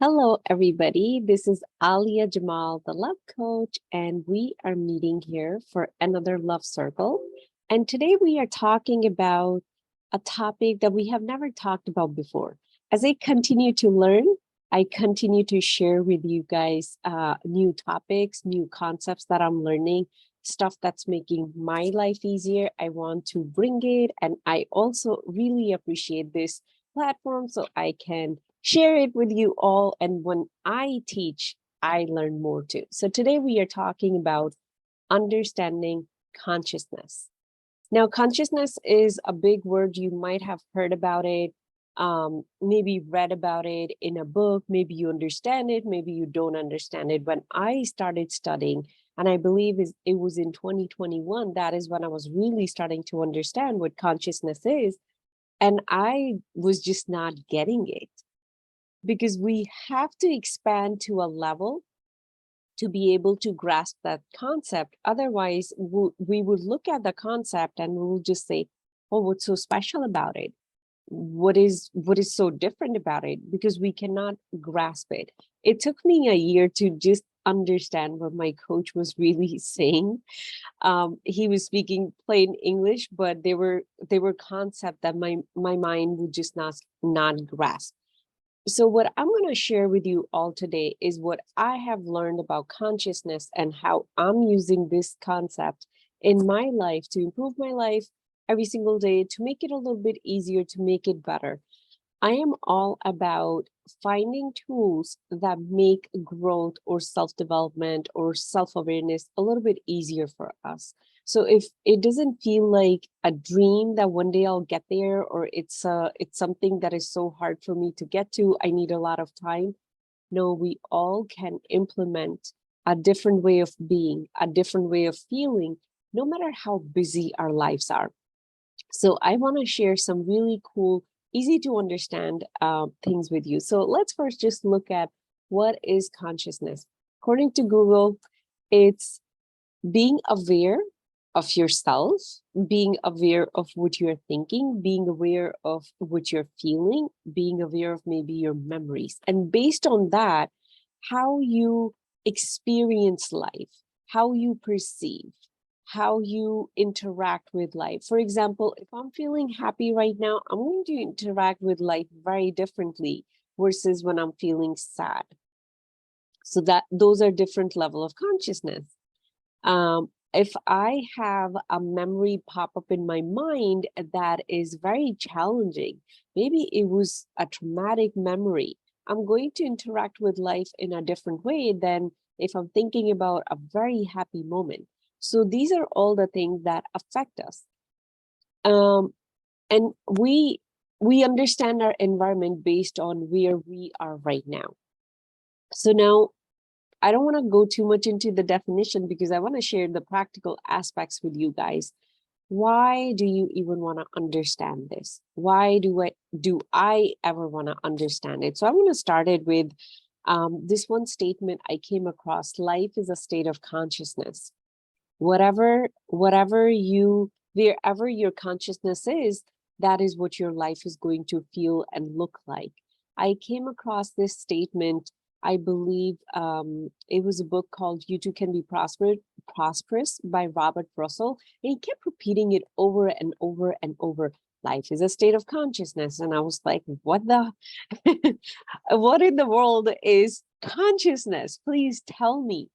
Hello, everybody. This is Alia Jamal, the love coach, and we are meeting here for another love circle. And today we are talking about a topic that we have never talked about before. As I continue to learn, I continue to share with you guys new topics, new concepts that I'm learning, stuff that's making my life easier. I want to bring it, and I also really appreciate this platform so I can share it with you all. And when I teach, I learn more too. So today we are talking about understanding consciousness. Now, consciousness is a big word. You might have heard about it, maybe read about it in a book. Maybe you understand it, maybe you don't understand it. When I started studying, and I believe it was in 2021, that is when I was really starting to understand what consciousness is. And I was just not getting it, because we have to expand to a level to be able to grasp that concept. Otherwise, we would look at the concept and we'll just say, oh, what's so special about it? What is so different about it? Because we cannot grasp it. It took me a year to just understand what my coach was really saying. He was speaking plain English, but they were concepts that my mind would just not grasp. So what I'm going to share with you all today is what I have learned about consciousness and how I'm using this concept in my life to improve my life every single day, to make it a little bit easier, to make it better. I am all about finding tools that make growth or self-development or self-awareness a little bit easier for us. So if it doesn't feel like a dream that one day I'll get there, or it's something that is so hard for me to get to, I need a lot of time. No, we all can implement a different way of being, a different way of feeling, no matter how busy our lives are. So I want to share some really cool, easy to understand things with you. So let's first just look at what is consciousness. According to Google, it's being aware of yourself, being aware of what you're thinking, being aware of what you're feeling, being aware of maybe your memories. And based on that, how you experience life, how you perceive, how you interact with life. For example, if I'm feeling happy right now, I'm going to interact with life very differently versus when I'm feeling sad. So that those are different level of consciousness. If I have a memory pop up in my mind that is very challenging, maybe it was a traumatic memory, I'm going to interact with life in a different way than if I'm thinking about a very happy moment. So these are all the things that affect us. And we understand our environment based on where we are right now. So now, I don't want to go too much into the definition because I want to share the practical aspects with you guys. Why do you even want to understand this? Why do I ever want to understand it? So I want to start it with this one statement I came across: life is a state of consciousness. Wherever your consciousness is, that is what your life is going to feel and look like. I came across this statement, I believe it was a book called You Too Can Be Prosperous by Robert Russell. And he kept repeating it over and over and over. Life is a state of consciousness. And I was like, what in the world is consciousness? Please tell me.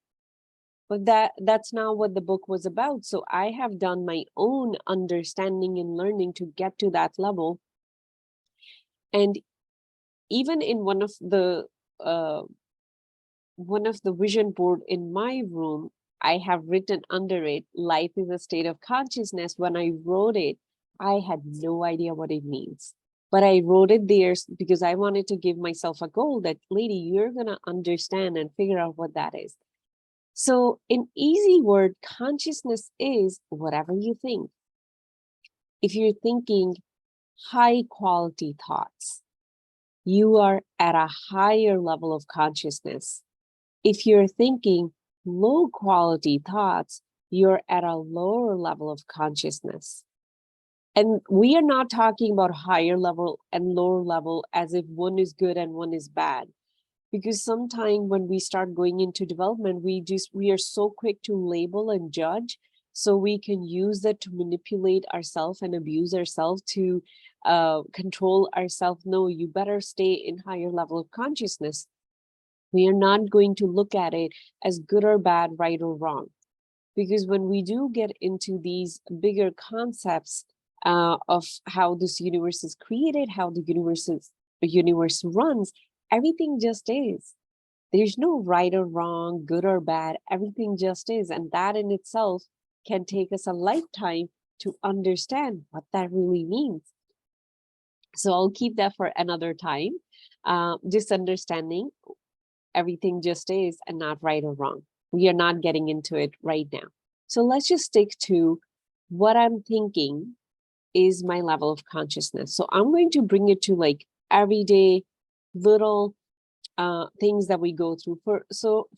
But that's not what the book was about. So I have done my own understanding and learning to get to that level. And even in one of the vision board in my room, I have written under it, life is a state of consciousness. When I wrote it, I had no idea what it means. But I wrote it there because I wanted to give myself a goal that, lady, you're going to understand and figure out what that is. So in easy word, consciousness is whatever you think. If you're thinking high quality thoughts, you are at a higher level of consciousness. If you're thinking low quality thoughts, you're at a lower level of consciousness. And we are not talking about higher level and lower level as if one is good and one is bad. Because sometimes when we start going into development, we are so quick to label and judge, so we can use that to manipulate ourselves and abuse ourselves to control ourselves. No, you better stay in higher level of consciousness. We are not going to look at it as good or bad, right or wrong. Because when we do get into these bigger concepts of how this universe is created, how the universe runs, everything just is. There's no right or wrong, good or bad, everything just is. And that in itself can take us a lifetime to understand what that really means. So I'll keep that for another time. Just understanding everything just is and not right or wrong. We are not getting into it right now. So let's just stick to what I'm thinking is my level of consciousness. So I'm going to bring it to like everyday little things that we go through.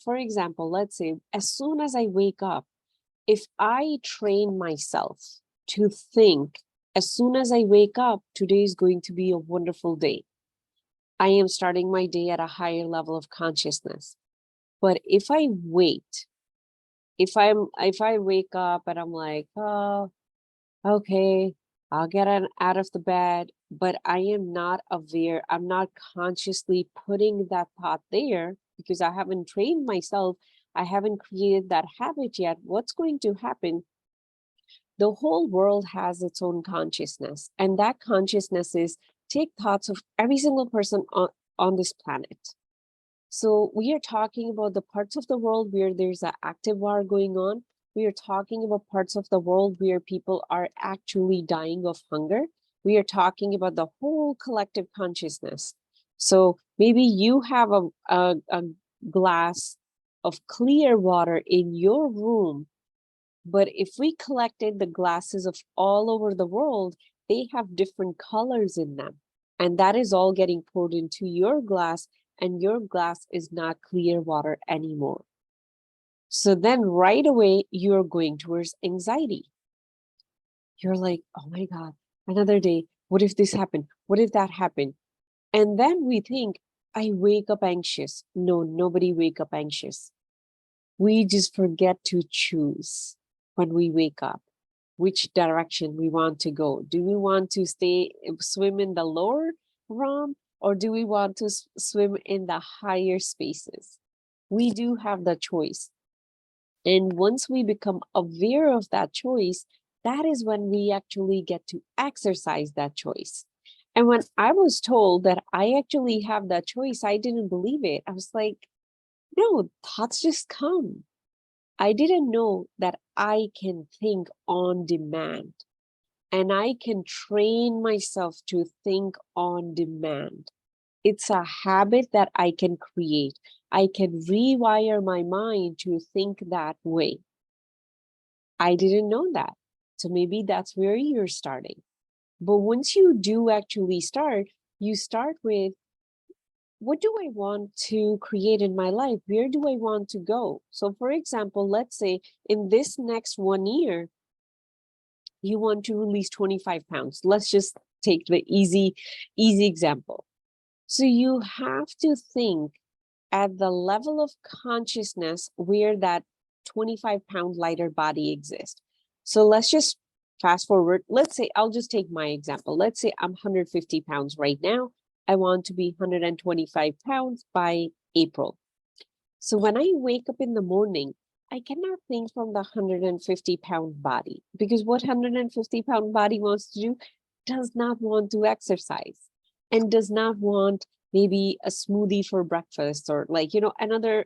For example, let's say as soon as I wake up, if I train myself to think, as soon as I wake up, today is going to be a wonderful day. I am starting my day at a higher level of consciousness. But if I wait, if I wake up and I'm like, oh, okay, I'll get out of the bed, but I am not aware, I'm not consciously putting that thought there because I haven't trained myself, I haven't created that habit yet. What's going to happen? The whole world has its own consciousness, and that consciousness is take thoughts of every single person on this planet. So we are talking about the parts of the world where there's an active war going on. We are talking about parts of the world where people are actually dying of hunger. We are talking about the whole collective consciousness. So maybe you have a glass of clear water in your room, but if we collected the glasses of all over the world, they have different colors in them. And that is all getting poured into your glass, and your glass is not clear water anymore. So then right away, you're going towards anxiety. You're like, oh my God, another day. What if this happened? What if that happened? And then we think, I wake up anxious. No, nobody wake up anxious. We just forget to choose when we wake up which direction we want to go. Do we want to swim in the lower realm, or do we want to swim in the higher spaces? We do have the choice. And once we become aware of that choice, that is when we actually get to exercise that choice. And when I was told that I actually have that choice, I didn't believe it. I was like, no, thoughts just come. I didn't know that I can think on demand, and I can train myself to think on demand. It's a habit that I can create. I can rewire my mind to think that way. I didn't know that. So maybe that's where you're starting. But once you do actually start, you start with, what do I want to create in my life? Where do I want to go? So for example, let's say in this next 1 year, you want to release 25 pounds. Let's just take the easy example. So you have to think at the level of consciousness where that 25-pound lighter body exists. So let's just fast forward. Let's say, I'll just take my example. Let's say I'm 150 pounds right now. I want to be 125 pounds by April. So when I wake up in the morning, I cannot think from the 150-pound body, because what 150-pound body wants to do does not want to exercise and does not want maybe a smoothie for breakfast, or like, another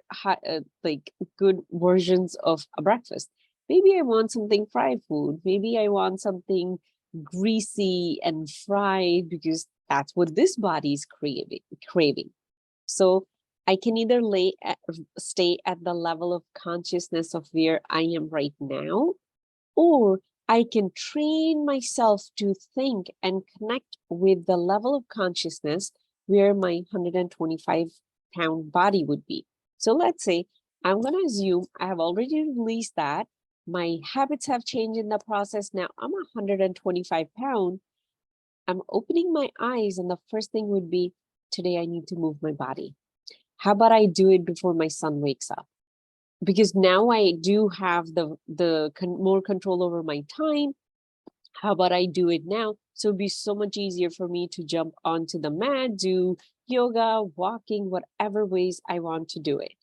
like good versions of a breakfast. Maybe I want something fried food. Maybe I want something greasy and fried because that's what this body is craving. So I can either stay at the level of consciousness of where I am right now, or I can train myself to think and connect with the level of consciousness where my 125-pound body would be. So let's say I'm going to assume I have already released that. My habits have changed in the process. Now I'm 125 pounds. I'm opening my eyes, and the first thing would be, today I need to move my body. How about I do it before my son wakes up? Because now I do have more control over my time. How about I do it now? So it'd be so much easier for me to jump onto the mat, do yoga, walking, whatever ways I want to do it.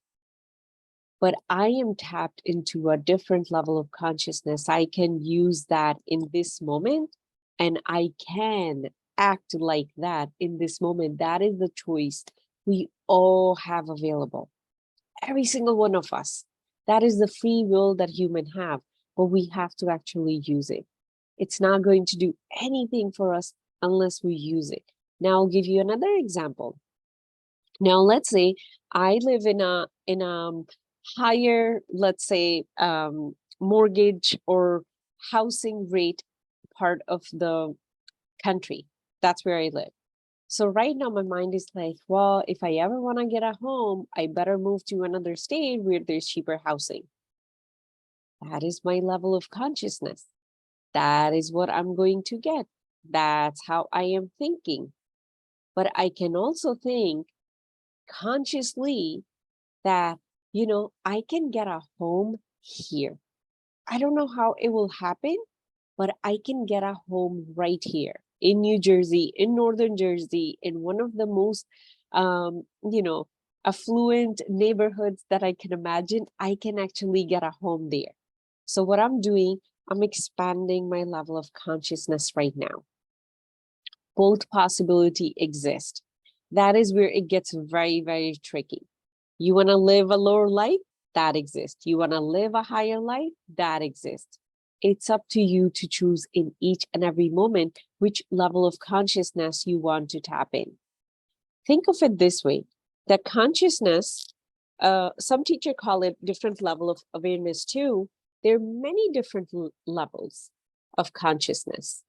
But I am tapped into a different level of consciousness. I can use that in this moment, and I can act like that in this moment. That is the choice we all have available. Every single one of us. That is the free will that humans have, but we have to actually use it. It's not going to do anything for us unless we use it. Now I'll give you another example. Now let's say I live in a higher, let's say, mortgage or housing rate part of the country. That's where I live. So right now my mind is like, well, if I ever want to get a home, I better move to another state where there's cheaper housing. That is my level of consciousness. That is what I'm going to get. That's how I am thinking. But I can also think consciously that, I can get a home here. I don't know how it will happen, but I can get a home right here in New Jersey, in Northern Jersey, in one of the most, affluent neighborhoods that I can imagine. I can actually get a home there. So what I'm doing, I'm expanding my level of consciousness right now. Both possibility exist. That is where it gets very, very tricky. You want to live a lower life? That exists. You want to live a higher life? That exists. It's up to you to choose in each and every moment which level of consciousness you want to tap in. Think of it this way, that consciousness, some teachers call it different level of awareness too. There are many different levels of consciousness.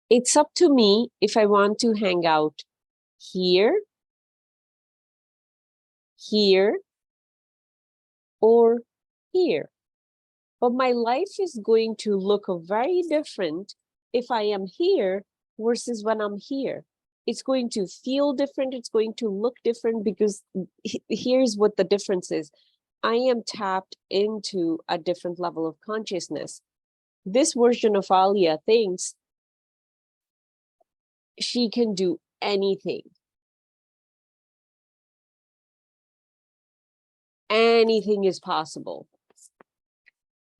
It's up to me if I want to hang out here, here, or here. But my life is going to look very different if I am here versus when I'm here. It's going to feel different. It's going to look different because here's what the difference is. I am tapped into a different level of consciousness. This version of Alia thinks she can do anything. Anything is possible.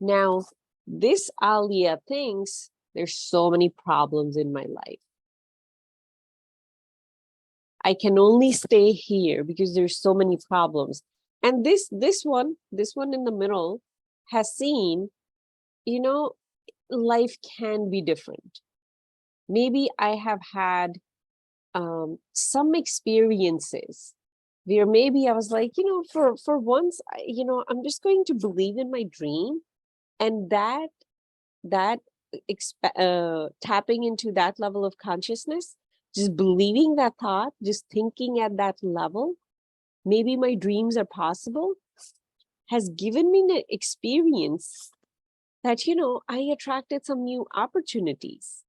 Now, this Alia thinks there's so many problems in my life. I can only stay here because there's so many problems. And this one in the middle has seen, life can be different. Maybe I have had some experiences where maybe I was like, for once, I'm just going to believe in my dream, and that tapping into that level of consciousness, just believing that thought, just thinking at that level, maybe my dreams are possible, has given me the experience that, I attracted some new opportunities.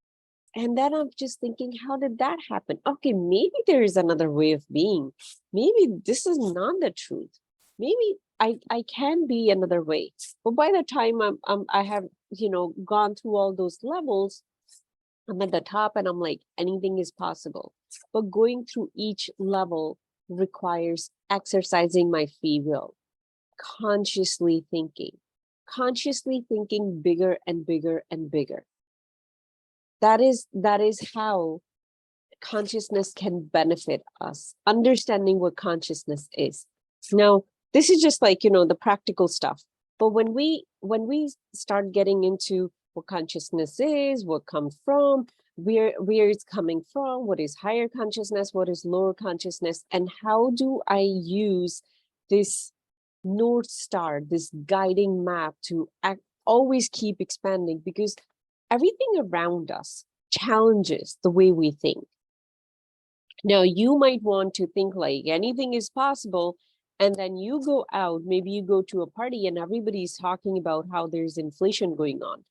And then I'm just thinking, how did that happen? Okay, maybe there is another way of being. Maybe this is not the truth. Maybe I can be another way. But by the time I have, gone through all those levels, I'm at the top and I'm like, anything is possible. But going through each level requires exercising my free will, consciously thinking bigger and bigger and bigger. That is how consciousness can benefit us, understanding what consciousness is. Now, this is just like, the practical stuff. But when we start getting into what consciousness is, what comes from, where it's coming from, what is higher consciousness, what is lower consciousness, and how do I use this North Star, this guiding map to always keep expanding, because everything around us challenges the way we think. Now, you might want to think like anything is possible, and then you go out, maybe you go to a party and everybody's talking about how there's inflation going on.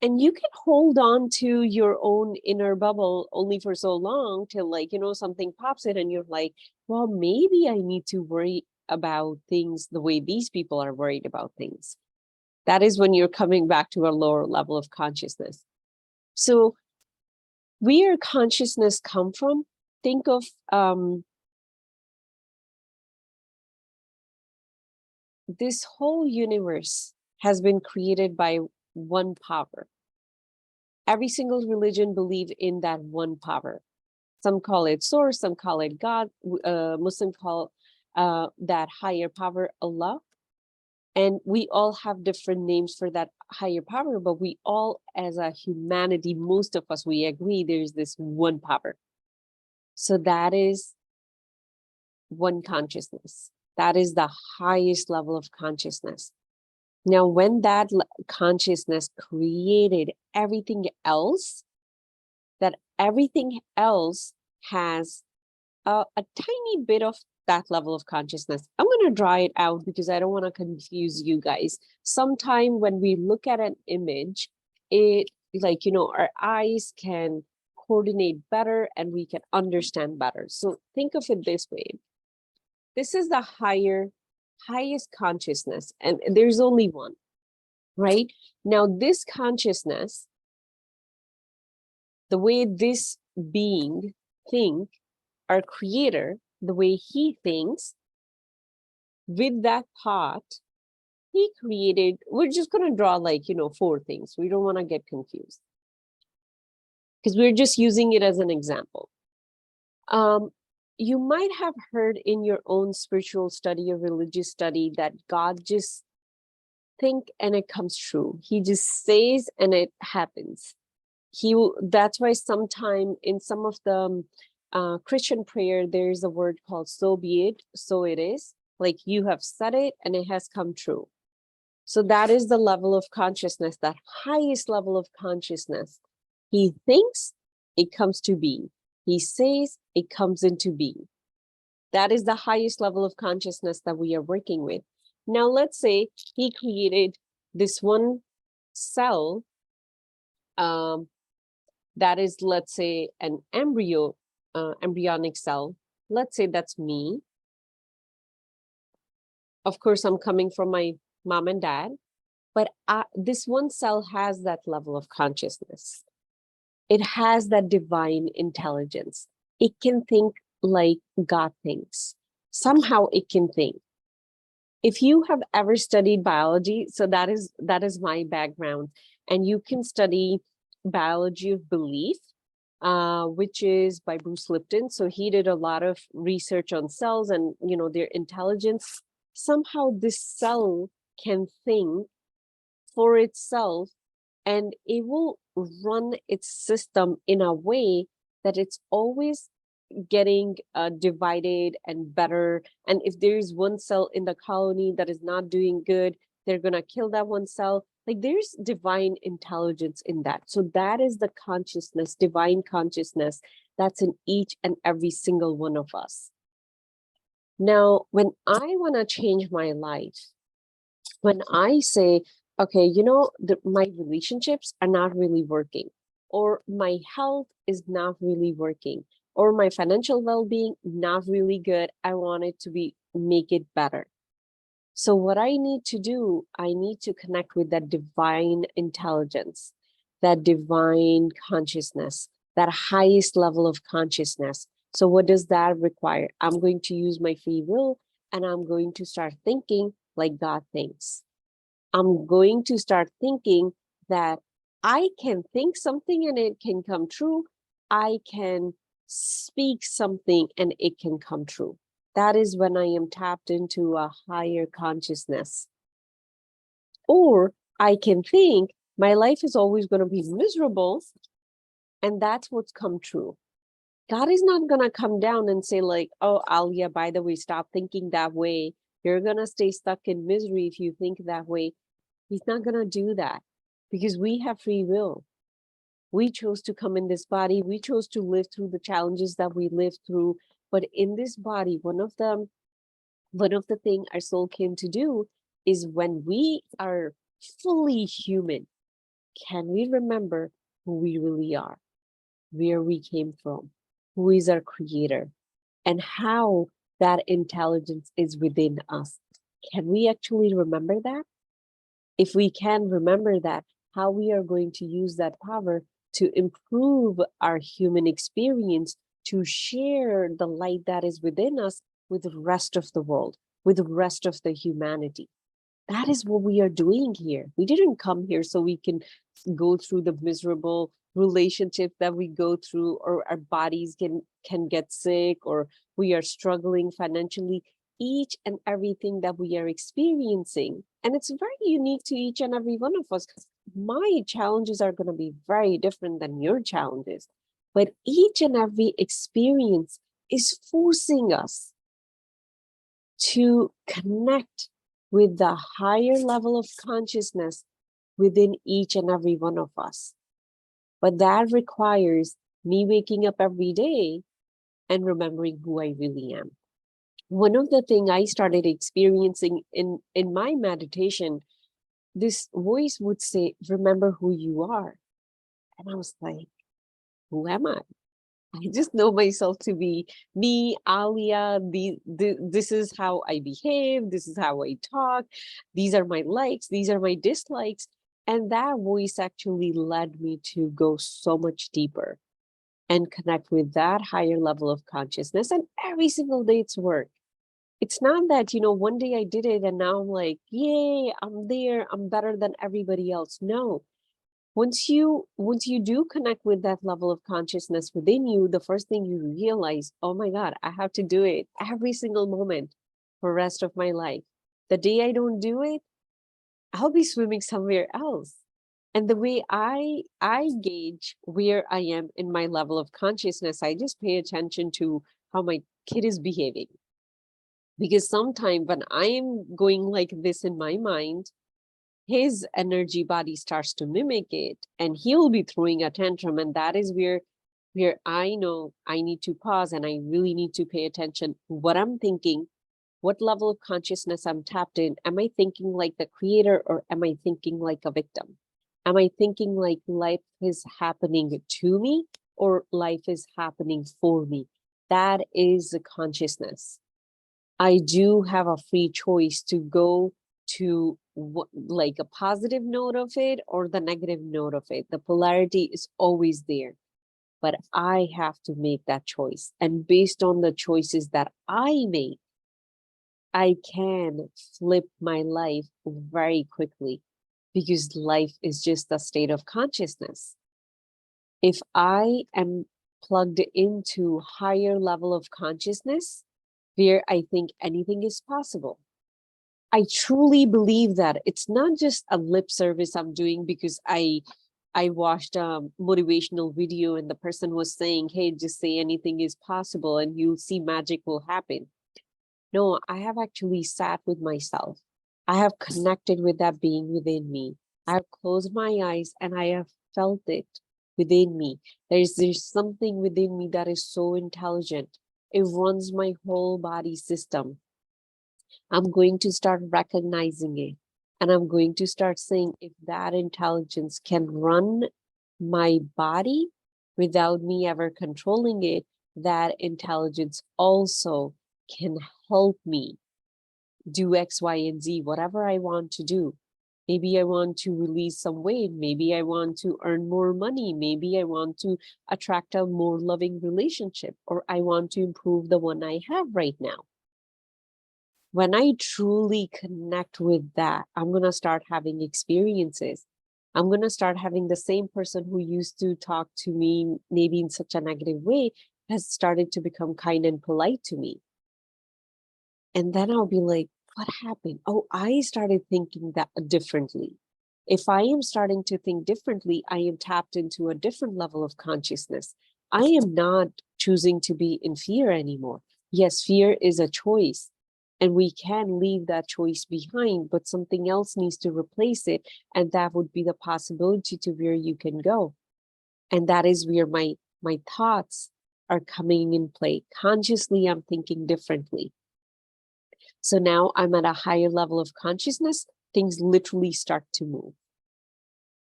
And you can hold on to your own inner bubble only for so long till, like, something pops in and you're like, well, maybe I need to worry about things the way these people are worried about things. That is when you're coming back to a lower level of consciousness. So where consciousness come from, think of this whole universe has been created by one power. Every single religion believe in that one power. Some call it source, some call it God. Muslim call that higher power Allah. And we all have different names for that higher power, but we all, as a humanity, most of us, we agree there's this one power. So that is one consciousness. That is the highest level of consciousness. Now, when that consciousness created everything else, that everything else has a tiny bit of that level of consciousness. I'm going to draw it out because I don't want to confuse you guys. Sometime when we look at an image, it our eyes can coordinate better and we can understand better. So think of it this way. This is the highest consciousness, and there's only one, right? Now, this consciousness, the way this being think, our creator, the way he thinks, with that thought, he created, we're just going to draw 4 things. We don't want to get confused because we're just using it as an example. You might have heard in your own spiritual study or religious study that God just think and it comes true. He just says and it happens. That's why sometime in some of the Christian prayer, there's a word called so be it, so it is. Like you have said it and it has come true. So that is the level of consciousness, that highest level of consciousness. He thinks, it comes to be. He says, it comes into being. That is the highest level of consciousness that we are working with. Now, let's say he created this one cell that is, let's say, an embryonic cell. Let's say that's me. Of course, I'm coming from my mom and dad, but this one cell has that level of consciousness. It has that divine intelligence. It can think like God thinks. Somehow it can think. If you have ever studied biology, so that is my background, and you can study biology of belief, which is by Bruce Lipton. So he did a lot of research on cells and their intelligence. Somehow this cell can think for itself, and it will run its system in a way that it's always getting divided and better. And if there is one cell in the colony that is not doing good, they're going to kill that one cell. Like there's divine intelligence in that. So that is the consciousness, divine consciousness that's in each and every single one of us. Now, when I want to change my life, when I say, okay, my relationships are not really working, or my health is not really working, or my financial well-being not really good, I want it to make it better. So what I need to do, I need to connect with that divine intelligence, that divine consciousness, that highest level of consciousness. So what does that require? I'm going to use my free will, and I'm going to start thinking like God thinks. I'm going to start thinking that I can think something and it can come true. I can speak something and it can come true. That is when I am tapped into a higher consciousness. Or I can think my life is always going to be miserable, and that's what's come true. God is not going to come down and say like, oh, Alia, by the way, stop thinking that way. You're going to stay stuck in misery if you think that way. He's not going to do that because we have free will. We chose to come in this body. We chose to live through the challenges that we lived through. But in this body, one of the things our soul came to do is when we are fully human, can we remember who we really are, where we came from, who is our creator, and how that intelligence is within us? Can we actually remember that? If we can remember that, how we are going to use that power to improve our human experience, to share the light that is within us with the rest of the world, with the rest of the humanity. That is what we are doing here. We didn't come here so we can go through the miserable relationship that we go through, or our bodies can get sick, or we are struggling financially. Each and everything that we are experiencing, and it's very unique to each and every one of us. My challenges are going to be very different than your challenges, but each and every experience is forcing us to connect with the higher level of consciousness within each and every one of us. But that requires me waking up every day and remembering who I really am. One of the things I started experiencing in my meditation, this voice would say, remember who you are. And I was like, who am I? I just know myself to be me, Alia. This is how I behave. This is how I talk. These are my likes. These are my dislikes. And that voice actually led me to go so much deeper and connect with that higher level of consciousness. And every single day it's work. It's not that, one day I did it and now I'm like, yay, I'm there. I'm better than everybody else. No. Once you do connect with that level of consciousness within you, the first thing you realize, oh my God, I have to do it every single moment for the rest of my life. The day I don't do it, I'll be swimming somewhere else. And the way I gauge where I am in my level of consciousness, I just pay attention to how my kid is behaving. Because sometimes when I'm going like this in my mind, his energy body starts to mimic it, and he'll be throwing a tantrum. And that is where I know I need to pause, and I really need to pay attention what I'm thinking, what level of consciousness I'm tapped in. Am I thinking like the creator, or am I thinking like a victim? Am I thinking like life is happening to me, or life is happening for me? That is the consciousness. I do have a free choice to go to like a positive note of it or the negative note of it. The polarity is always there, but I have to make that choice. And based on the choices that I make, I can flip my life very quickly, because life is just a state of consciousness. If I am plugged into higher level of consciousness, where I think anything is possible, I truly believe that it's not just a lip service I'm doing because I watched a motivational video and the person was saying, hey, just say anything is possible and you'll see magic will happen. No, I have actually sat with myself. I have connected with that being within me. I have closed my eyes and I have felt it within me. There's something within me that is so intelligent. It runs my whole body system. I'm going to start recognizing it. And I'm going to start saying, if that intelligence can run my body without me ever controlling it, that intelligence also can help me do X, Y, and Z, whatever I want to do. Maybe I want to release some weight. Maybe I want to earn more money. Maybe I want to attract a more loving relationship, or I want to improve the one I have right now. When I truly connect with that, I'm going to start having experiences. I'm going to start having the same person who used to talk to me maybe in such a negative way has started to become kind and polite to me. And then I'll be like, what happened? Oh, I started thinking that differently. If I am starting to think differently, I am tapped into a different level of consciousness. I am not choosing to be in fear anymore. Yes, fear is a choice, and we can leave that choice behind, but something else needs to replace it. And that would be the possibility to where you can go. And that is where my thoughts are coming in play. Consciously, I'm thinking differently. So now I'm at a higher level of consciousness, things literally start to move.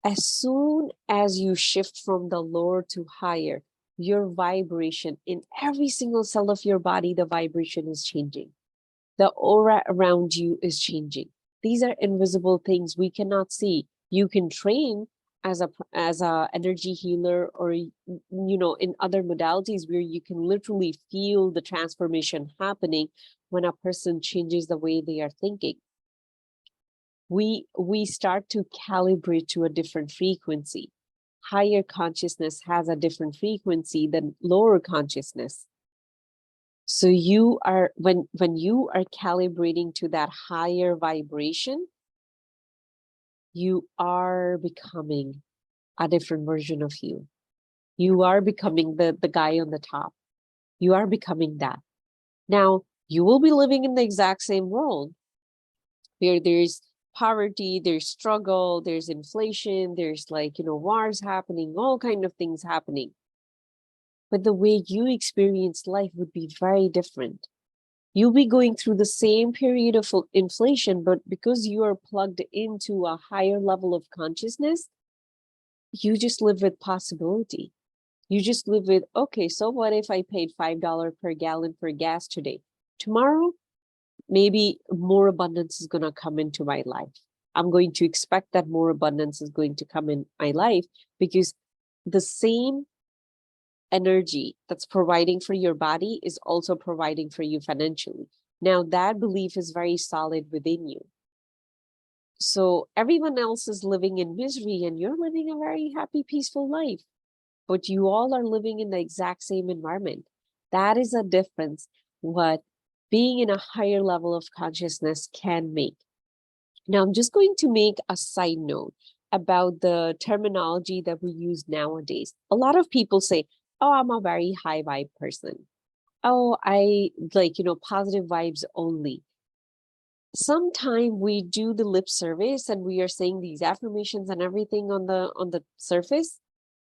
As soon as you shift from the lower to higher, your vibration in every single cell of your body, the vibration is changing. The aura around you is changing. These are invisible things we cannot see. You can train as a energy healer, or in other modalities where you can literally feel the transformation happening when a person changes the way they are thinking. We start to calibrate to a different frequency. Higher consciousness has a different frequency than lower consciousness. So you are, when you are calibrating to that higher vibration, you are becoming a different version of you. You are becoming the guy on the top. You are becoming that. Now, you will be living in the exact same world where there's poverty, there's struggle, there's inflation, there's wars happening, all kind of things happening. But the way you experience life would be very different. You'll be going through the same period of inflation, but because you are plugged into a higher level of consciousness, you just live with possibility. You just live with, okay, so what if I paid $5 per gallon for gas today? Tomorrow, maybe more abundance is going to come into my life. I'm going to expect that more abundance is going to come in my life, because the same energy that's providing for your body is also providing for you financially. Now, that belief is very solid within you. So everyone else is living in misery and you're living a very happy, peaceful life, but you all are living in the exact same environment. That is a difference what being in a higher level of consciousness can make. Now, I'm just going to make a side note about the terminology that we use nowadays. A lot of people say, oh, I'm a very high vibe person. Oh, I positive vibes only. Sometimes we do the lip service and we are saying these affirmations and everything on the surface,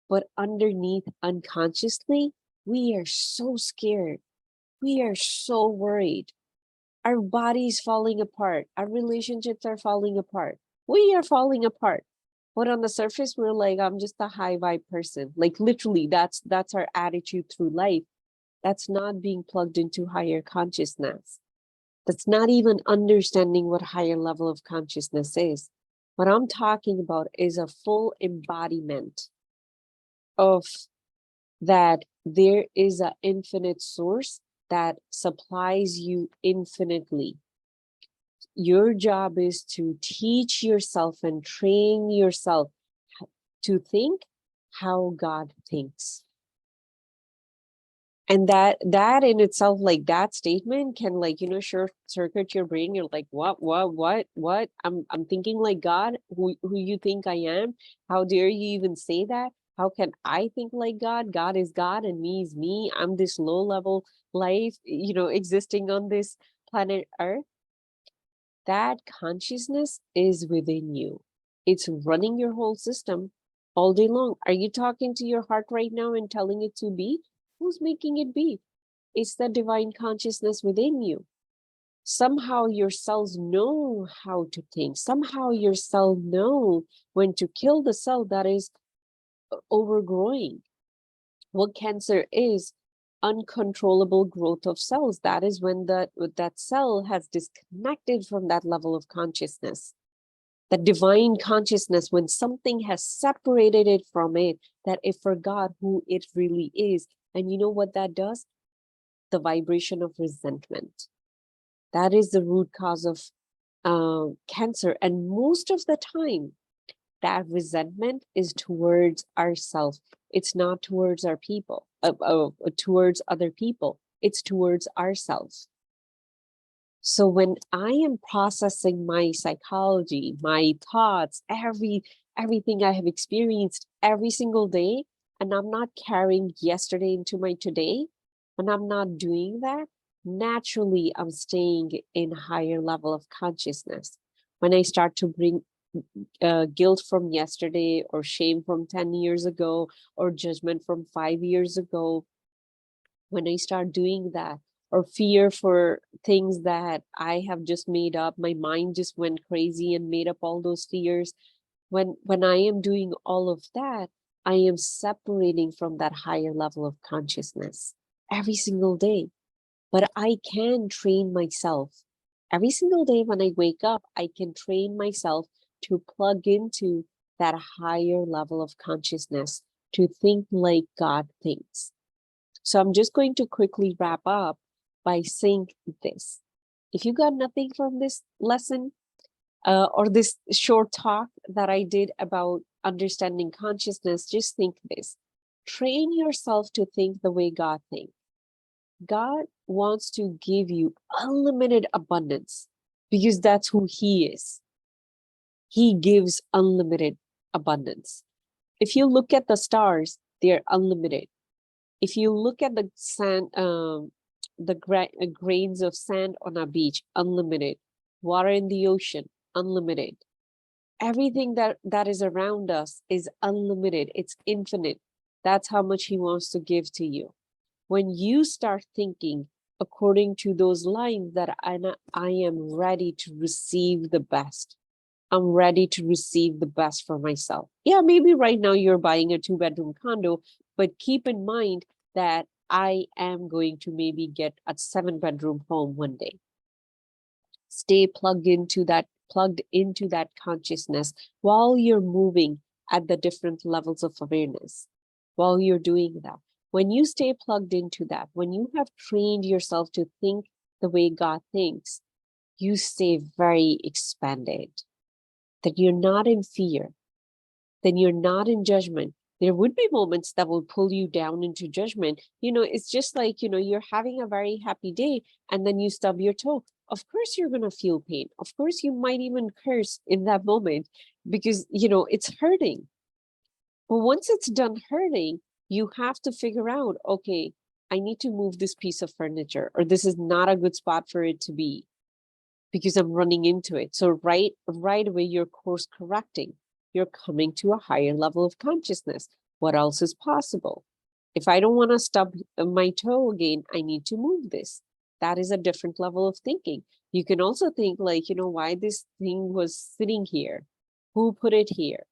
but underneath, unconsciously, we are so scared. We are so worried. Our body's falling apart. Our relationships are falling apart. We are falling apart. But on the surface, we're like, I'm just a high vibe person. Like literally, that's our attitude through life. That's not being plugged into higher consciousness. That's not even understanding what higher level of consciousness is. What I'm talking about is a full embodiment of that there is an infinite source that supplies you infinitely. Your job is to teach yourself and train yourself to think how God thinks. And that in itself, like that statement can short circuit your brain. You're like, what? I'm thinking like God, who you think I am? How dare you even say that? How can I think like God? God is God and me is me. I'm this low level life, existing on this planet Earth. That consciousness is within you. It's running your whole system all day long. Are you talking to your heart right now and telling it to be? Who's making it be? It's the divine consciousness within you. Somehow your cells know how to think. Somehow your cell know when to kill the cell that is overgrowing. What cancer is? Uncontrollable growth of cells. That is when that cell has disconnected from that level of consciousness. The divine consciousness, when something has separated it from it, that it forgot who it really is. And you know what that does? The vibration of resentment. That is the root cause of cancer. And most of the time, that resentment is towards ourselves. It's not towards our people, towards other people. It's towards ourselves. So when I am processing my psychology, my thoughts, everything I have experienced every single day, and I'm not carrying yesterday into my today, when I'm not doing that, naturally I'm staying in higher level of consciousness. When I start to bring guilt from yesterday, or shame from 10 years ago, or judgment from 5 years ago, when I start doing that, or fear for things that I have just made up, my mind just went crazy and made up all those fears. When I am doing all of that, I am separating from that higher level of consciousness every single day. But I can train myself. Every single day when I wake up, I can train myself to plug into that higher level of consciousness, to think like God thinks. So I'm just going to quickly wrap up by saying this. If you got nothing from this lesson, or this short talk that I did about understanding consciousness, just think this. Train yourself to think the way God thinks. God wants to give you unlimited abundance because that's who He is. He gives unlimited abundance. If you look at the stars, they're unlimited. If you look at the sand, grains of sand on a beach, unlimited. Water in the ocean, unlimited. Everything that is around us is unlimited. It's infinite. That's how much He wants to give to you. When you start thinking according to those lines that I am ready to receive the best. I'm ready to receive the best for myself. Yeah, maybe right now you're buying a 2-bedroom condo, but keep in mind that I am going to maybe get a 7-bedroom home one day. Stay plugged into that consciousness while you're moving at the different levels of awareness. While you're doing that, when you stay plugged into that, when you have trained yourself to think the way God thinks, you stay very expanded. That you're not in fear, then you're not in judgment. There would be moments that will pull you down into judgment. It's just like, you're having a very happy day and then you stub your toe. Of course, you're going to feel pain. Of course, you might even curse in that moment because, it's hurting. But once it's done hurting, you have to figure out, okay, I need to move this piece of furniture, or this is not a good spot for it to be because I'm running into it. So right away, you're course correcting. You're coming to a higher level of consciousness. What else is possible? If I don't want to stub my toe again, I need to move this. That is a different level of thinking. You can also think like, why this thing was sitting here? Who put it here?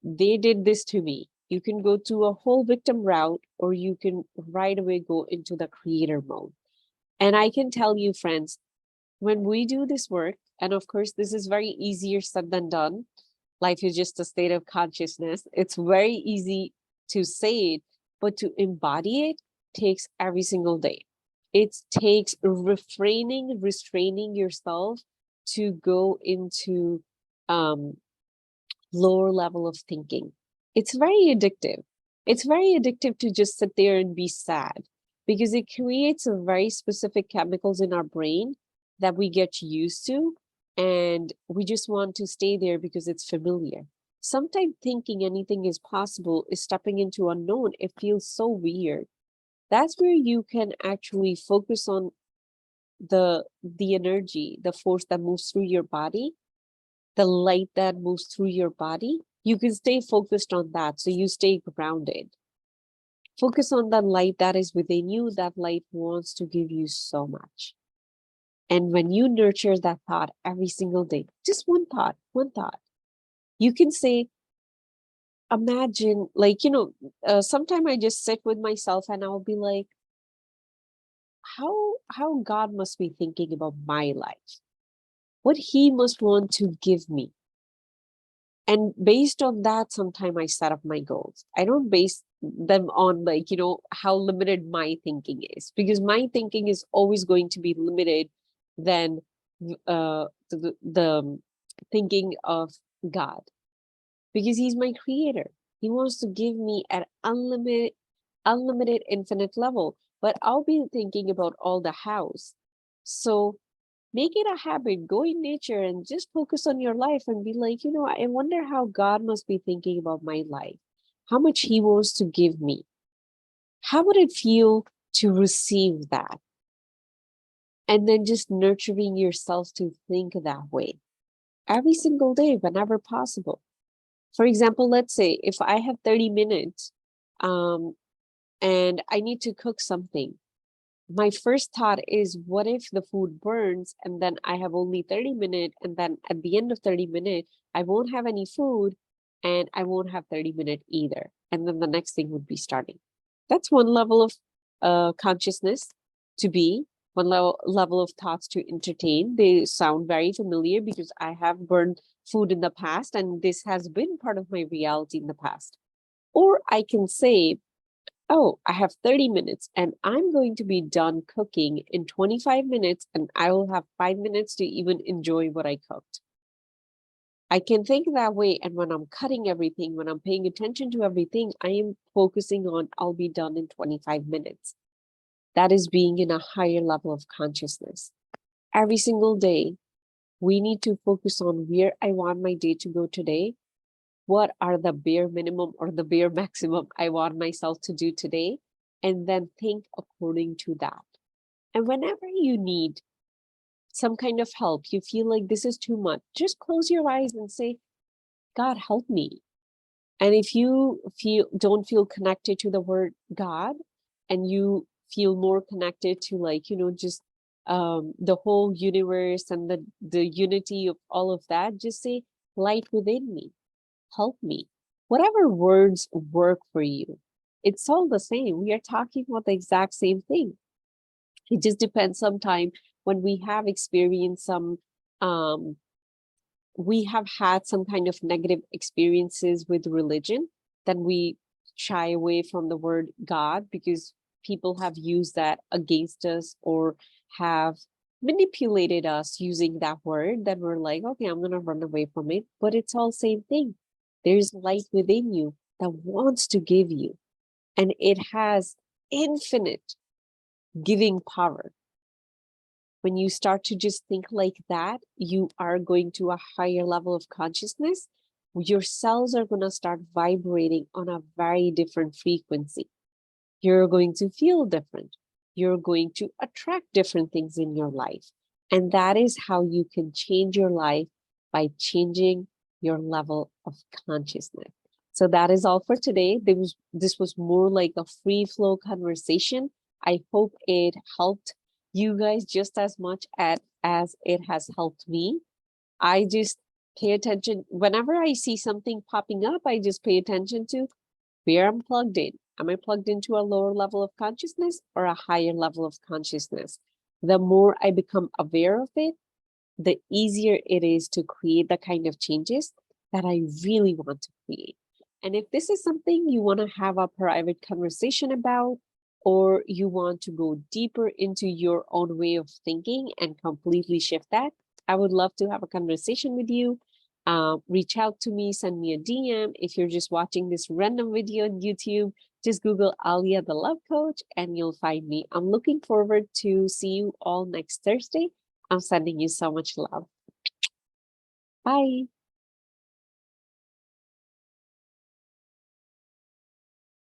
They did this to me. You can go to a whole victim route, or you can right away go into the creator mode. And I can tell you, friends, when we do this work, and of course, this is very easier said than done. Life is just a state of consciousness. It's very easy to say it, but to embody it takes every single day. It takes restraining yourself to go into lower level of thinking. It's very addictive. It's very addictive to just sit there and be sad because it creates a very specific chemicals in our brain that we get used to, and we just want to stay there because it's familiar. Sometimes thinking anything is possible is stepping into unknown. It feels so weird. That's where you can actually focus on the energy, the force that moves through your body, the light that moves through your body. You can stay focused on that, so you stay grounded. Focus on the light that is within you. That light wants to give you so much. And when you nurture that thought every single day, just one thought, you can say, imagine, like, sometime I just sit with myself and I'll be like, how God must be thinking about my life, what He must want to give me. And based on that, sometimes I set up my goals. I don't base them on like, how limited my thinking is, because my thinking is always going to be limited than the thinking of God, because He's my creator. He wants to give me an unlimited infinite level, but I'll be thinking about all the hows. So make it a habit, go in nature and just focus on your life and be like, I wonder how God must be thinking about my life, how much He wants to give me. How would it feel to receive that? And then just nurturing yourself to think that way every single day, whenever possible. For example, let's say if I have 30 minutes and I need to cook something, my first thought is, what if the food burns and then I have only 30 minutes, and then at the end of 30 minutes, I won't have any food? and I won't have 30 minutes either. And then the next thing would be starting. That's one level of consciousness to be, one level of thoughts to entertain. They sound very familiar because I have burned food in the past, and this has been part of my reality in the past. Or I can say, oh, I have 30 minutes and I'm going to be done cooking in 25 minutes, and I will have 5 minutes to even enjoy what I cooked. I can think that way. And when I'm cutting everything, when I'm paying attention to everything, I am focusing on I'll be done in 25 minutes. That is being in a higher level of consciousness. Every single day, we need to focus on where I want my day to go today. What are the bare minimum or the bare maximum I want myself to do today? And then think according to that. And whenever you need some kind of help, you feel like this is too much, just close your eyes and say, God, help me. And if you don't feel connected to the word God, and you feel more connected to, like, just the whole universe and the unity of all of that, just say, light within me, help me. Whatever words work for you, it's all the same. We are talking about the exact same thing. It just depends sometimes when we have experienced some we have had some kind of negative experiences with religion, then we shy away from the word God because people have used that against us or have manipulated us using that word. Then we're like, okay, I'm going to run away from it. But it's all same thing. There's light within you that wants to give you, and it has infinite giving power. When you start to just think like that, you are going to a higher level of consciousness. Your cells are going to start vibrating on a very different frequency. You're going to feel different. You're going to attract different things in your life. And that is how you can change your life, by changing your level of consciousness. So that is all for today. This was more like a free flow conversation. I hope it helped you guys just as much as it has helped me. I just pay attention. Whenever I see something popping up, I just pay attention to where I'm plugged in. Am I plugged into a lower level of consciousness or a higher level of consciousness? The more I become aware of it, the easier it is to create the kind of changes that I really want to create. And if this is something you want to have a private conversation about, or you want to go deeper into your own way of thinking and completely shift that, I would love to have a conversation with you. Reach out to me, send me a DM. If you're just watching this random video on YouTube, just Google Alia the Love Coach and you'll find me. I'm looking forward to see you all next Thursday. I'm sending you so much love. Bye.